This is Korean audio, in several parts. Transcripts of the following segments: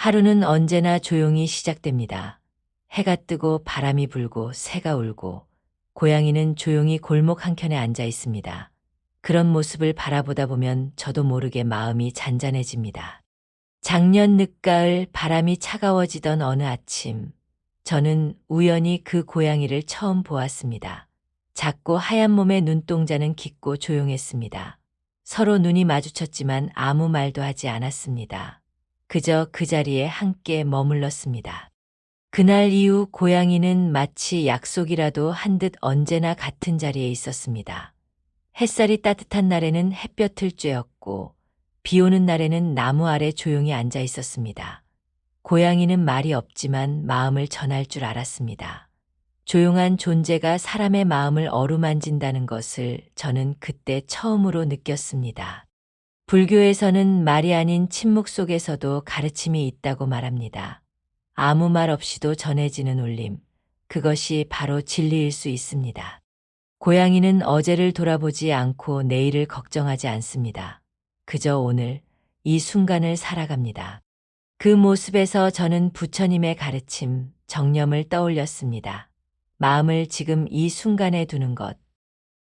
하루는 언제나 조용히 시작됩니다. 해가 뜨고 바람이 불고 새가 울고 고양이는 조용히 골목 한켠에 앉아 있습니다. 그런 모습을 바라보다 보면 저도 모르게 마음이 잔잔해집니다. 작년 늦가을 바람이 차가워지던 어느 아침, 저는 우연히 그 고양이를 처음 보았습니다. 작고 하얀 몸의 눈동자는 깊고 조용했습니다. 서로 눈이 마주쳤지만 아무 말도 하지 않았습니다. 그저 그 자리에 함께 머물렀습니다. 그날 이후 고양이는 마치 약속이라도 한 듯 언제나 같은 자리에 있었습니다. 햇살이 따뜻한 날에는 햇볕을 쬐었고 비 오는 날에는 나무 아래 조용히 앉아 있었습니다. 고양이는 말이 없지만 마음을 전할 줄 알았습니다. 조용한 존재가 사람의 마음을 어루만진다는 것을 저는 그때 처음으로 느꼈습니다. 불교에서는 말이 아닌 침묵 속에서도 가르침이 있다고 말합니다. 아무 말 없이도 전해지는 울림, 그것이 바로 진리일 수 있습니다. 고양이는 어제를 돌아보지 않고 내일을 걱정하지 않습니다. 그저 오늘, 이 순간을 살아갑니다. 그 모습에서 저는 부처님의 가르침, 정념을 떠올렸습니다. 마음을 지금 이 순간에 두는 것,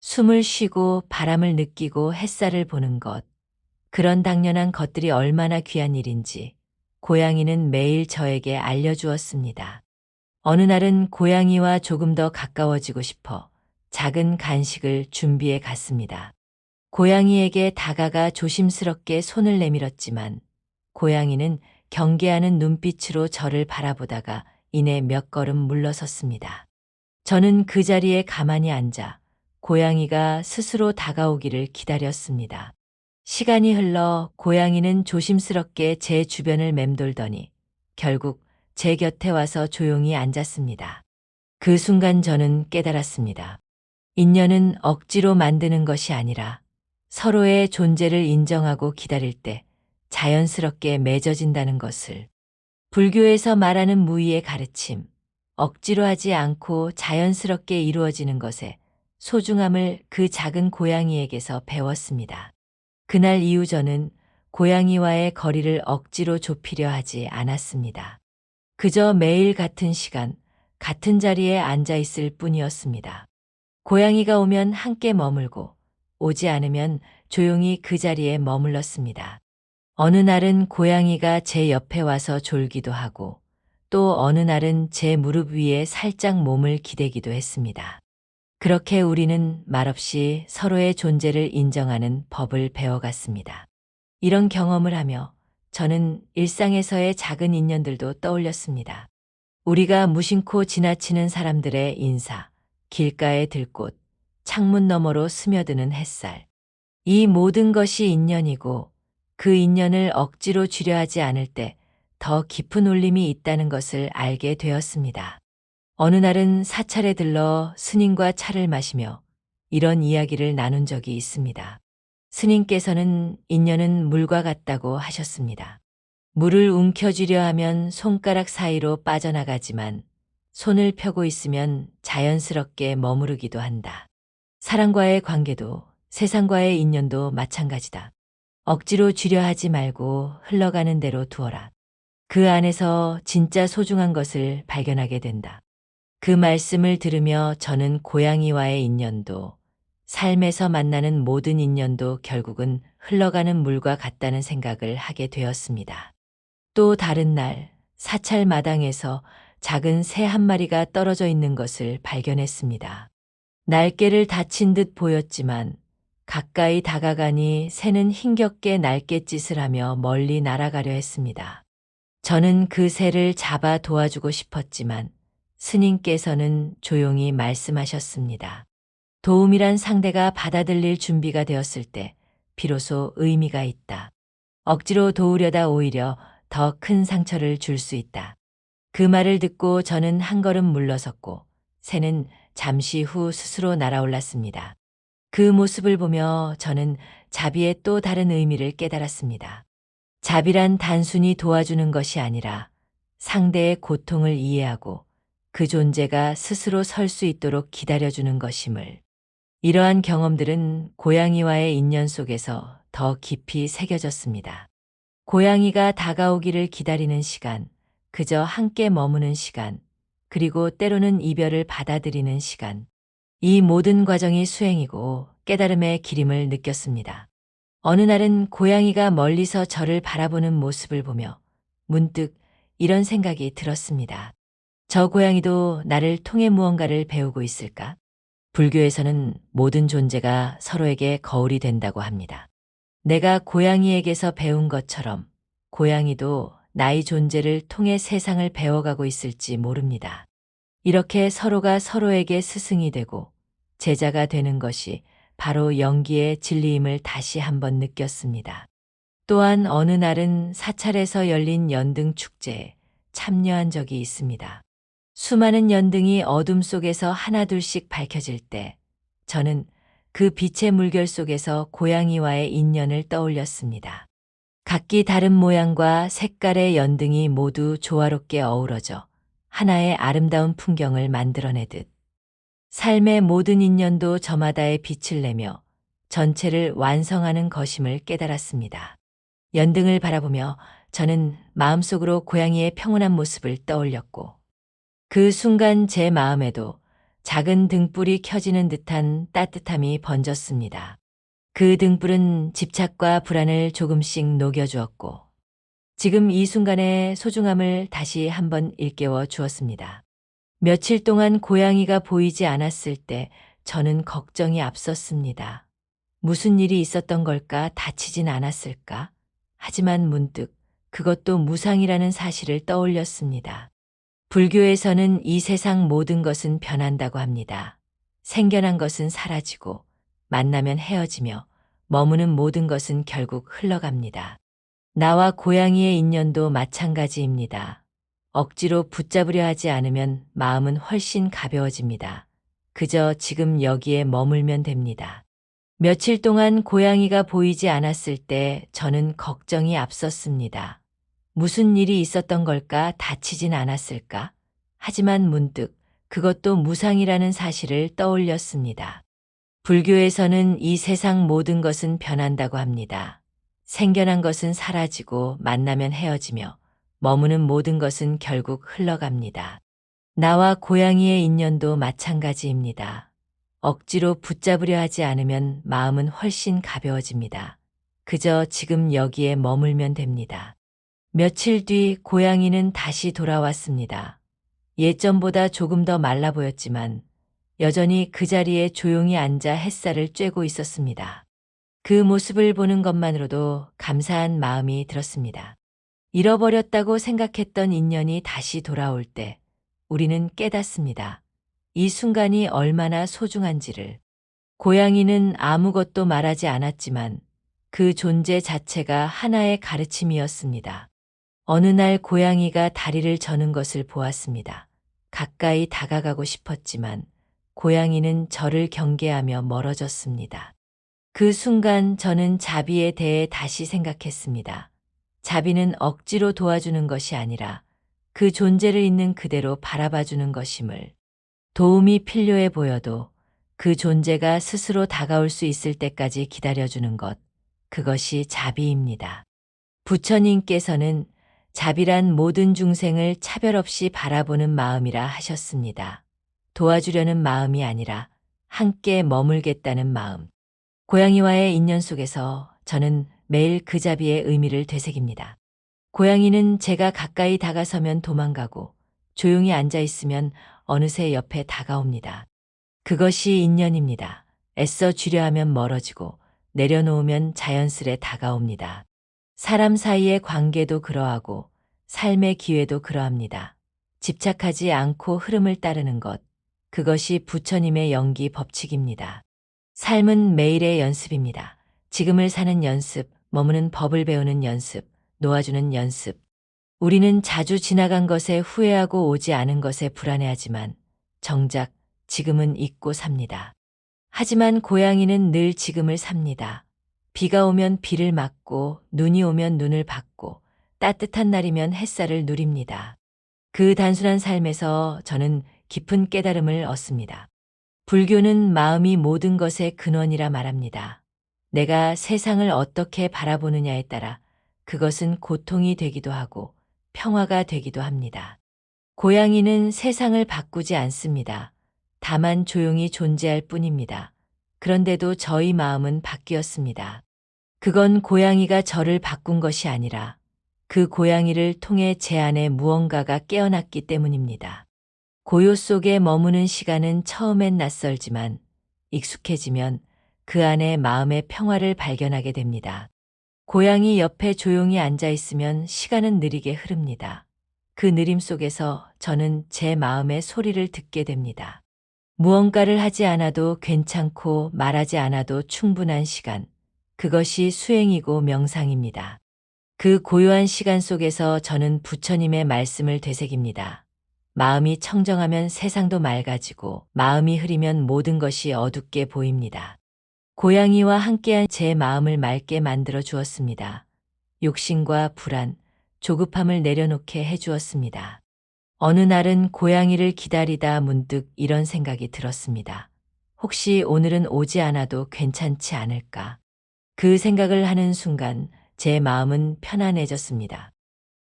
숨을 쉬고 바람을 느끼고 햇살을 보는 것, 그런 당연한 것들이 얼마나 귀한 일인지 고양이는 매일 저에게 알려주었습니다. 어느 날은 고양이와 조금 더 가까워지고 싶어 작은 간식을 준비해 갔습니다. 고양이에게 다가가 조심스럽게 손을 내밀었지만 고양이는 경계하는 눈빛으로 저를 바라보다가 이내 몇 걸음 물러섰습니다. 저는 그 자리에 가만히 앉아 고양이가 스스로 다가오기를 기다렸습니다. 시간이 흘러 고양이는 조심스럽게 제 주변을 맴돌더니 결국 제 곁에 와서 조용히 앉았습니다. 그 순간 저는 깨달았습니다. 인연은 억지로 만드는 것이 아니라 서로의 존재를 인정하고 기다릴 때 자연스럽게 맺어진다는 것을. 불교에서 말하는 무의의 가르침, 억지로 하지 않고 자연스럽게 이루어지는 것의 소중함을 그 작은 고양이에게서 배웠습니다. 그날 이후 저는 고양이와의 거리를 억지로 좁히려 하지 않았습니다. 그저 매일 같은 시간, 같은 자리에 앉아 있을 뿐이었습니다. 고양이가 오면 함께 머물고, 오지 않으면 조용히 그 자리에 머물렀습니다. 어느 날은 고양이가 제 옆에 와서 졸기도 하고, 또 어느 날은 제 무릎 위에 살짝 몸을 기대기도 했습니다. 그렇게 우리는 말없이 서로의 존재를 인정하는 법을 배워갔습니다. 이런 경험을 하며 저는 일상에서의 작은 인연들도 떠올렸습니다. 우리가 무심코 지나치는 사람들의 인사, 길가의 들꽃, 창문 너머로 스며드는 햇살. 이 모든 것이 인연이고 그 인연을 억지로 주려 하지 않을 때 더 깊은 울림이 있다는 것을 알게 되었습니다. 어느 날은 사찰에 들러 스님과 차를 마시며 이런 이야기를 나눈 적이 있습니다. 스님께서는 인연은 물과 같다고 하셨습니다. 물을 움켜쥐려 하면 손가락 사이로 빠져나가지만 손을 펴고 있으면 자연스럽게 머무르기도 한다. 사람과의 관계도 세상과의 인연도 마찬가지다. 억지로 쥐려 하지 말고 흘러가는 대로 두어라. 그 안에서 진짜 소중한 것을 발견하게 된다. 그 말씀을 들으며 저는 고양이와의 인연도, 삶에서 만나는 모든 인연도 결국은 흘러가는 물과 같다는 생각을 하게 되었습니다. 또 다른 날, 사찰 마당에서 작은 새 한 마리가 떨어져 있는 것을 발견했습니다. 날개를 다친 듯 보였지만 가까이 다가가니 새는 힘겹게 날갯짓을 하며 멀리 날아가려 했습니다. 저는 그 새를 잡아 도와주고 싶었지만 스님께서는 조용히 말씀하셨습니다. 도움이란 상대가 받아들일 준비가 되었을 때 비로소 의미가 있다. 억지로 도우려다 오히려 더 큰 상처를 줄 수 있다. 그 말을 듣고 저는 한 걸음 물러섰고 새는 잠시 후 스스로 날아올랐습니다. 그 모습을 보며 저는 자비의 또 다른 의미를 깨달았습니다. 자비란 단순히 도와주는 것이 아니라 상대의 고통을 이해하고 그 존재가 스스로 설 수 있도록 기다려주는 것임을. 이러한 경험들은 고양이와의 인연 속에서 더 깊이 새겨졌습니다. 고양이가 다가오기를 기다리는 시간, 그저 함께 머무는 시간, 그리고 때로는 이별을 받아들이는 시간. 이 모든 과정이 수행이고 깨달음의 기림을 느꼈습니다. 어느 날은 고양이가 멀리서 저를 바라보는 모습을 보며 문득 이런 생각이 들었습니다. 저 고양이도 나를 통해 무언가를 배우고 있을까? 불교에서는 모든 존재가 서로에게 거울이 된다고 합니다. 내가 고양이에게서 배운 것처럼 고양이도 나의 존재를 통해 세상을 배워가고 있을지 모릅니다. 이렇게 서로가 서로에게 스승이 되고 제자가 되는 것이 바로 영기의 진리임을 다시 한번 느꼈습니다. 또한 어느 날은 사찰에서 열린 연등 축제에 참여한 적이 있습니다. 수많은 연등이 어둠 속에서 하나둘씩 밝혀질 때 저는 그 빛의 물결 속에서 고양이와의 인연을 떠올렸습니다. 각기 다른 모양과 색깔의 연등이 모두 조화롭게 어우러져 하나의 아름다운 풍경을 만들어내듯 삶의 모든 인연도 저마다의 빛을 내며 전체를 완성하는 것임을 깨달았습니다. 연등을 바라보며 저는 마음속으로 고양이의 평온한 모습을 떠올렸고 그 순간 제 마음에도 작은 등불이 켜지는 듯한 따뜻함이 번졌습니다. 그 등불은 집착과 불안을 조금씩 녹여주었고 지금 이 순간의 소중함을 다시 한번 일깨워 주었습니다. 며칠 동안 고양이가 보이지 않았을 때 저는 걱정이 앞섰습니다. 무슨 일이 있었던 걸까? 다치진 않았을까? 하지만 문득 그것도 무상이라는 사실을 떠올렸습니다. 불교에서는 이 세상 모든 것은 변한다고 합니다. 생겨난 것은 사라지고 만나면 헤어지며 머무는 모든 것은 결국 흘러갑니다. 나와 고양이의 인연도 마찬가지입니다. 억지로 붙잡으려 하지 않으면 마음은 훨씬 가벼워집니다. 그저 지금 여기에 머물면 됩니다. 며칠 동안 고양이가 보이지 않았을 때 저는 걱정이 앞섰습니다. 무슨 일이 있었던 걸까? 다치진 않았을까? 하지만 문득 그것도 무상이라는 사실을 떠올렸습니다. 불교에서는 이 세상 모든 것은 변한다고 합니다. 생겨난 것은 사라지고 만나면 헤어지며 머무는 모든 것은 결국 흘러갑니다. 나와 고양이의 인연도 마찬가지입니다. 억지로 붙잡으려 하지 않으면 마음은 훨씬 가벼워집니다. 그저 지금 여기에 머물면 됩니다. 며칠 뒤 고양이는 다시 돌아왔습니다. 예전보다 조금 더 말라 보였지만 여전히 그 자리에 조용히 앉아 햇살을 쬐고 있었습니다. 그 모습을 보는 것만으로도 감사한 마음이 들었습니다. 잃어버렸다고 생각했던 인연이 다시 돌아올 때 우리는 깨닫습니다. 이 순간이 얼마나 소중한지를. 고양이는 아무것도 말하지 않았지만 그 존재 자체가 하나의 가르침이었습니다. 어느 날 고양이가 다리를 저는 것을 보았습니다. 가까이 다가가고 싶었지만 고양이는 저를 경계하며 멀어졌습니다. 그 순간 저는 자비에 대해 다시 생각했습니다. 자비는 억지로 도와주는 것이 아니라 그 존재를 있는 그대로 바라봐주는 것임을. 도움이 필요해 보여도 그 존재가 스스로 다가올 수 있을 때까지 기다려주는 것, 그것이 자비입니다. 부처님께서는 자비란 모든 중생을 차별 없이 바라보는 마음이라 하셨습니다. 도와주려는 마음이 아니라 함께 머물겠다는 마음. 고양이와의 인연 속에서 저는 매일 그 자비의 의미를 되새깁니다. 고양이는 제가 가까이 다가서면 도망가고 조용히 앉아 있으면 어느새 옆에 다가옵니다. 그것이 인연입니다. 애써 주려 하면 멀어지고 내려놓으면 자연스레 다가옵니다. 사람 사이의 관계도 그러하고 삶의 기회도 그러합니다. 집착하지 않고 흐름을 따르는 것, 그것이 부처님의 영기 법칙입니다. 삶은 매일의 연습입니다. 지금을 사는 연습, 머무는 법을 배우는 연습, 놓아주는 연습. 우리는 자주 지나간 것에 후회하고 오지 않은 것에 불안해하지만 정작 지금은 잊고 삽니다. 하지만 고양이는 늘 지금을 삽니다. 비가 오면 비를 맞고 눈이 오면 눈을 받고 따뜻한 날이면 햇살을 누립니다. 그 단순한 삶에서 저는 깊은 깨달음을 얻습니다. 불교는 마음이 모든 것의 근원이라 말합니다. 내가 세상을 어떻게 바라보느냐에 따라 그것은 고통이 되기도 하고 평화가 되기도 합니다. 고양이는 세상을 바꾸지 않습니다. 다만 조용히 존재할 뿐입니다. 그런데도 저희 마음은 바뀌었습니다. 그건 고양이가 저를 바꾼 것이 아니라 그 고양이를 통해 제 안에 무언가가 깨어났기 때문입니다. 고요 속에 머무는 시간은 처음엔 낯설지만 익숙해지면 그 안에 마음의 평화를 발견하게 됩니다. 고양이 옆에 조용히 앉아 있으면 시간은 느리게 흐릅니다. 그 느림 속에서 저는 제 마음의 소리를 듣게 됩니다. 무언가를 하지 않아도 괜찮고 말하지 않아도 충분한 시간. 그것이 수행이고 명상입니다. 그 고요한 시간 속에서 저는 부처님의 말씀을 되새깁니다. 마음이 청정하면 세상도 맑아지고 마음이 흐리면 모든 것이 어둡게 보입니다. 고양이와 함께한 제 마음을 맑게 만들어 주었습니다. 욕심과 불안, 조급함을 내려놓게 해주었습니다. 어느 날은 고양이를 기다리다 문득 이런 생각이 들었습니다. 혹시 오늘은 오지 않아도 괜찮지 않을까? 그 생각을 하는 순간 제 마음은 편안해졌습니다.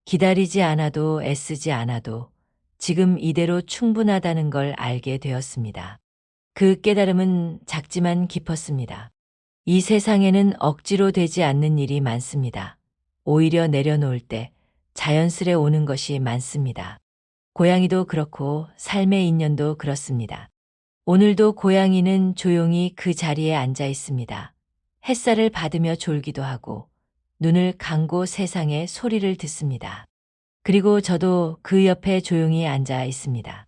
기다리지 않아도 애쓰지 않아도 지금 이대로 충분하다는 걸 알게 되었습니다. 그 깨달음은 작지만 깊었습니다. 이 세상에는 억지로 되지 않는 일이 많습니다. 오히려 내려놓을 때 자연스레 오는 것이 많습니다. 고양이도 그렇고 삶의 인연도 그렇습니다. 오늘도 고양이는 조용히 그 자리에 앉아 있습니다. 햇살을 받으며 졸기도 하고 눈을 감고 세상의 소리를 듣습니다. 그리고 저도 그 옆에 조용히 앉아 있습니다.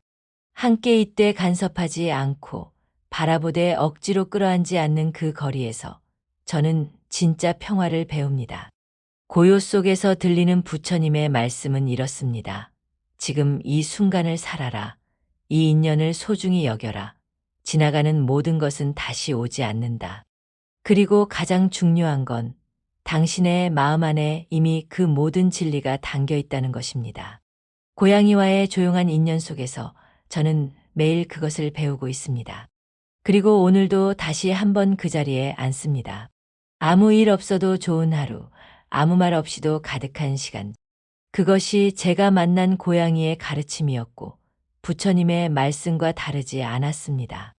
함께 있되 간섭하지 않고 바라보되 억지로 끌어안지 않는 그 거리에서 저는 진짜 평화를 배웁니다. 고요 속에서 들리는 부처님의 말씀은 이렇습니다. 지금 이 순간을 살아라. 이 인연을 소중히 여겨라. 지나가는 모든 것은 다시 오지 않는다. 그리고 가장 중요한 건 당신의 마음 안에 이미 그 모든 진리가 담겨 있다는 것입니다. 고양이와의 조용한 인연 속에서 저는 매일 그것을 배우고 있습니다. 그리고 오늘도 다시 한번 그 자리에 앉습니다. 아무 일 없어도 좋은 하루, 아무 말 없이도 가득한 시간. 그것이 제가 만난 고양이의 가르침이었고 부처님의 말씀과 다르지 않았습니다.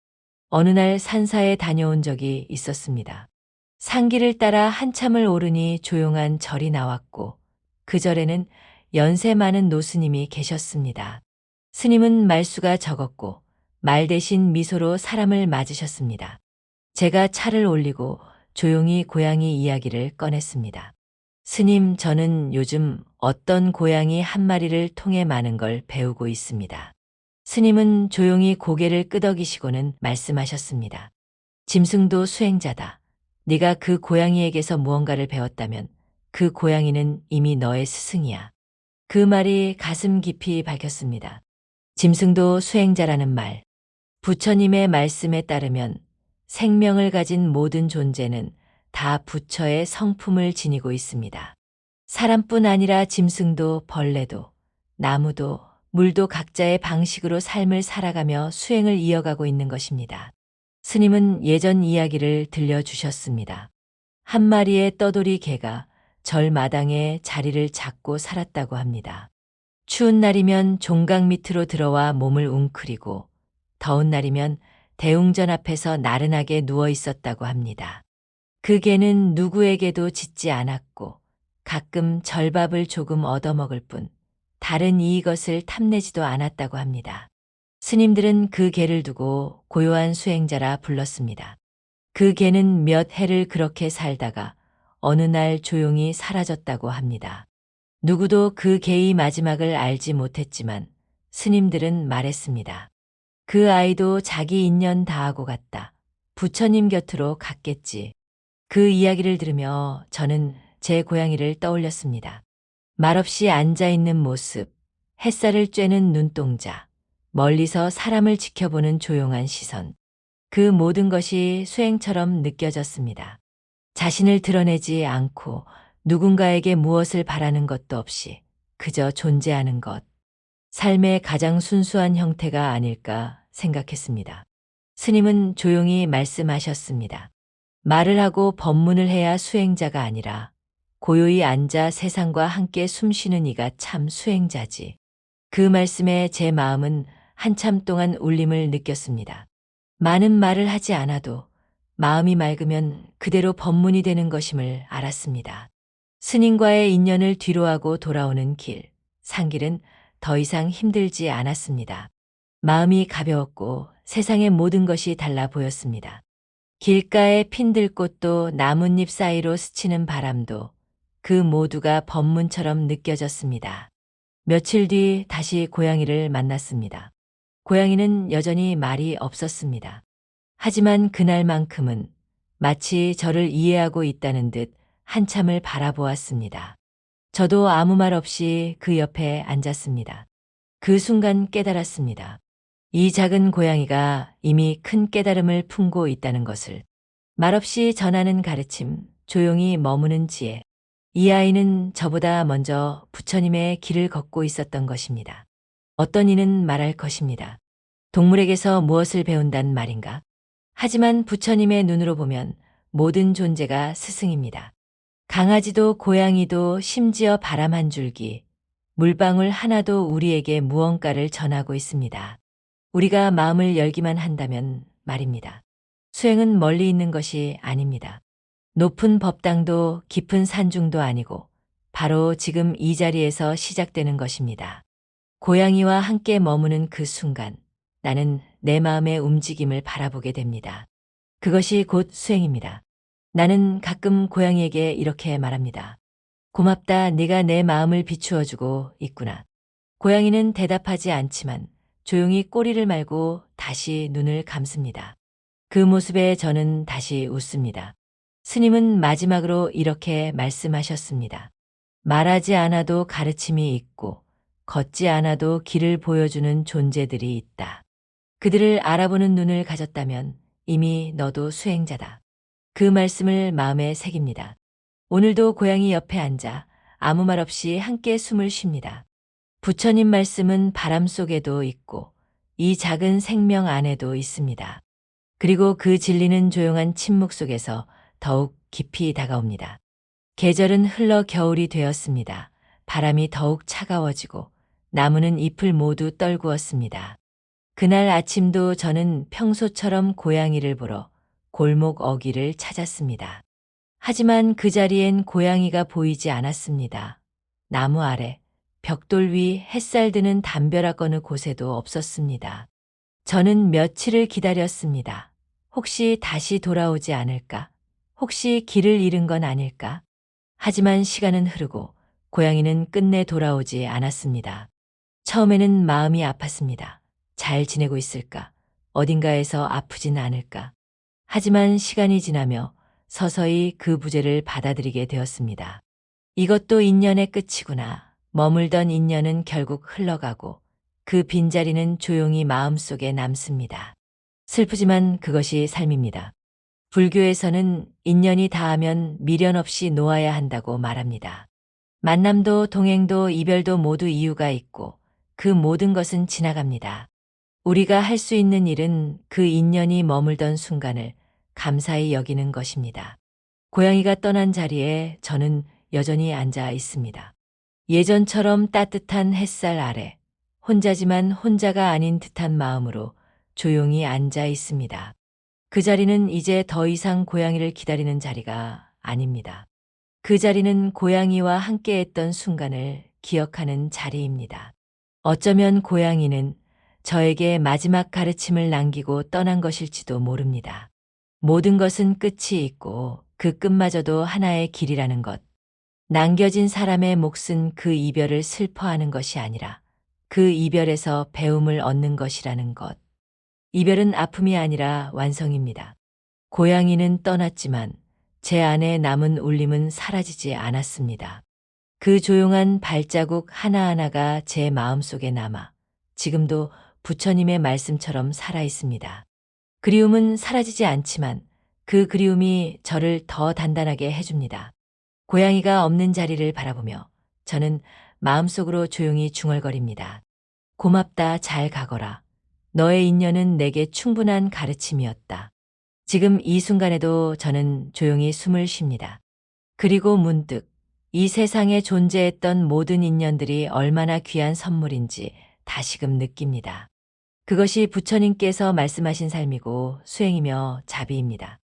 어느 날 산사에 다녀온 적이 있었습니다. 산길을 따라 한참을 오르니 조용한 절이 나왔고 그 절에는 연세 많은 노스님이 계셨습니다. 스님은 말수가 적었고 말 대신 미소로 사람을 맞으셨습니다. 제가 차를 올리고 조용히 고양이 이야기를 꺼냈습니다. 스님, 저는 요즘 어떤 고양이 한 마리를 통해 많은 걸 배우고 있습니다. 스님은 조용히 고개를 끄덕이시고는 말씀하셨습니다. 짐승도 수행자다. 네가 그 고양이에게서 무언가를 배웠다면 그 고양이는 이미 너의 스승이야. 그 말이 가슴 깊이 박혔습니다. 짐승도 수행자라는 말. 부처님의 말씀에 따르면 생명을 가진 모든 존재는 다 부처의 성품을 지니고 있습니다. 사람뿐 아니라 짐승도 벌레도 나무도 물도 각자의 방식으로 삶을 살아가며 수행을 이어가고 있는 것입니다. 스님은 예전 이야기를 들려주셨습니다. 한 마리의 떠돌이 개가 절 마당에 자리를 잡고 살았다고 합니다. 추운 날이면 종각 밑으로 들어와 몸을 웅크리고 더운 날이면 대웅전 앞에서 나른하게 누워 있었다고 합니다. 그 개는 누구에게도 짖지 않았고 가끔 절밥을 조금 얻어먹을 뿐 다른 이것을 탐내지도 않았다고 합니다. 스님들은 그 개를 두고 고요한 수행자라 불렀습니다. 그 개는 몇 해를 그렇게 살다가 어느 날 조용히 사라졌다고 합니다. 누구도 그 개의 마지막을 알지 못했지만 스님들은 말했습니다. 그 아이도 자기 인연 다하고 갔다. 부처님 곁으로 갔겠지. 그 이야기를 들으며 저는 제 고양이를 떠올렸습니다. 말없이 앉아있는 모습, 햇살을 쬐는 눈동자, 멀리서 사람을 지켜보는 조용한 시선. 그 모든 것이 수행처럼 느껴졌습니다. 자신을 드러내지 않고 누군가에게 무엇을 바라는 것도 없이 그저 존재하는 것. 삶의 가장 순수한 형태가 아닐까 생각했습니다. 스님은 조용히 말씀하셨습니다. 말을 하고 법문을 해야 수행자가 아니라 고요히 앉아 세상과 함께 숨쉬는 이가 참 수행자지. 그 말씀에 제 마음은 한참 동안 울림을 느꼈습니다. 많은 말을 하지 않아도 마음이 맑으면 그대로 법문이 되는 것임을 알았습니다. 스님과의 인연을 뒤로하고 돌아오는 길, 산길은 더 이상 힘들지 않았습니다. 마음이 가벼웠고 세상의 모든 것이 달라 보였습니다. 길가의 핀들꽃도 나뭇잎 사이로 스치는 바람도 그 모두가 법문처럼 느껴졌습니다. 며칠 뒤 다시 고양이를 만났습니다. 고양이는 여전히 말이 없었습니다. 하지만 그날만큼은 마치 저를 이해하고 있다는 듯 한참을 바라보았습니다. 저도 아무 말 없이 그 옆에 앉았습니다. 그 순간 깨달았습니다. 이 작은 고양이가 이미 큰 깨달음을 품고 있다는 것을. 말없이 전하는 가르침, 조용히 머무는 지혜. 이 아이는 저보다 먼저 부처님의 길을 걷고 있었던 것입니다. 어떤 이는 말할 것입니다. 동물에게서 무엇을 배운단 말인가? 하지만 부처님의 눈으로 보면 모든 존재가 스승입니다. 강아지도 고양이도 심지어 바람 한 줄기, 물방울 하나도 우리에게 무언가를 전하고 있습니다. 우리가 마음을 열기만 한다면 말입니다. 수행은 멀리 있는 것이 아닙니다. 높은 법당도 깊은 산중도 아니고 바로 지금 이 자리에서 시작되는 것입니다. 고양이와 함께 머무는 그 순간 나는 내 마음의 움직임을 바라보게 됩니다. 그것이 곧 수행입니다. 나는 가끔 고양이에게 이렇게 말합니다. 고맙다, 네가 내 마음을 비추어주고 있구나. 고양이는 대답하지 않지만 조용히 꼬리를 말고 다시 눈을 감습니다. 그 모습에 저는 다시 웃습니다. 스님은 마지막으로 이렇게 말씀하셨습니다. 말하지 않아도 가르침이 있고 걷지 않아도 길을 보여주는 존재들이 있다. 그들을 알아보는 눈을 가졌다면 이미 너도 수행자다. 그 말씀을 마음에 새깁니다. 오늘도 고양이 옆에 앉아 아무 말 없이 함께 숨을 쉽니다. 부처님 말씀은 바람 속에도 있고 이 작은 생명 안에도 있습니다. 그리고 그 진리는 조용한 침묵 속에서 더욱 깊이 다가옵니다. 계절은 흘러 겨울이 되었습니다. 바람이 더욱 차가워지고 나무는 잎을 모두 떨구었습니다. 그날 아침도 저는 평소처럼 고양이를 보러 골목 어귀를 찾았습니다. 하지만 그 자리엔 고양이가 보이지 않았습니다. 나무 아래, 벽돌 위 햇살 드는 담벼락 어느 곳에도 없었습니다. 저는 며칠을 기다렸습니다. 혹시 다시 돌아오지 않을까? 혹시 길을 잃은 건 아닐까? 하지만 시간은 흐르고 고양이는 끝내 돌아오지 않았습니다. 처음에는 마음이 아팠습니다. 잘 지내고 있을까? 어딘가에서 아프진 않을까? 하지만 시간이 지나며 서서히 그 부재를 받아들이게 되었습니다. 이것도 인연의 끝이구나. 머물던 인연은 결국 흘러가고 그 빈자리는 조용히 마음속에 남습니다. 슬프지만 그것이 삶입니다. 불교에서는 인연이 닿으면 미련 없이 놓아야 한다고 말합니다. 만남도 동행도 이별도 모두 이유가 있고 그 모든 것은 지나갑니다. 우리가 할 수 있는 일은 그 인연이 머물던 순간을 감사히 여기는 것입니다. 고양이가 떠난 자리에 저는 여전히 앉아 있습니다. 예전처럼 따뜻한 햇살 아래 혼자지만 혼자가 아닌 듯한 마음으로 조용히 앉아 있습니다. 그 자리는 이제 더 이상 고양이를 기다리는 자리가 아닙니다. 그 자리는 고양이와 함께했던 순간을 기억하는 자리입니다. 어쩌면 고양이는 저에게 마지막 가르침을 남기고 떠난 것일지도 모릅니다. 모든 것은 끝이 있고 그 끝마저도 하나의 길이라는 것. 남겨진 사람의 몫은 그 이별을 슬퍼하는 것이 아니라 그 이별에서 배움을 얻는 것이라는 것. 이별은 아픔이 아니라 완성입니다. 고양이는 떠났지만 제 안에 남은 울림은 사라지지 않았습니다. 그 조용한 발자국 하나하나가 제 마음속에 남아 지금도 부처님의 말씀처럼 살아 있습니다. 그리움은 사라지지 않지만 그 그리움이 저를 더 단단하게 해줍니다. 고양이가 없는 자리를 바라보며 저는 마음속으로 조용히 중얼거립니다. 고맙다, 잘 가거라. 너의 인연은 내게 충분한 가르침이었다. 지금 이 순간에도 저는 조용히 숨을 쉽니다. 그리고 문득 이 세상에 존재했던 모든 인연들이 얼마나 귀한 선물인지 다시금 느낍니다. 그것이 부처님께서 말씀하신 삶이고 수행이며 자비입니다.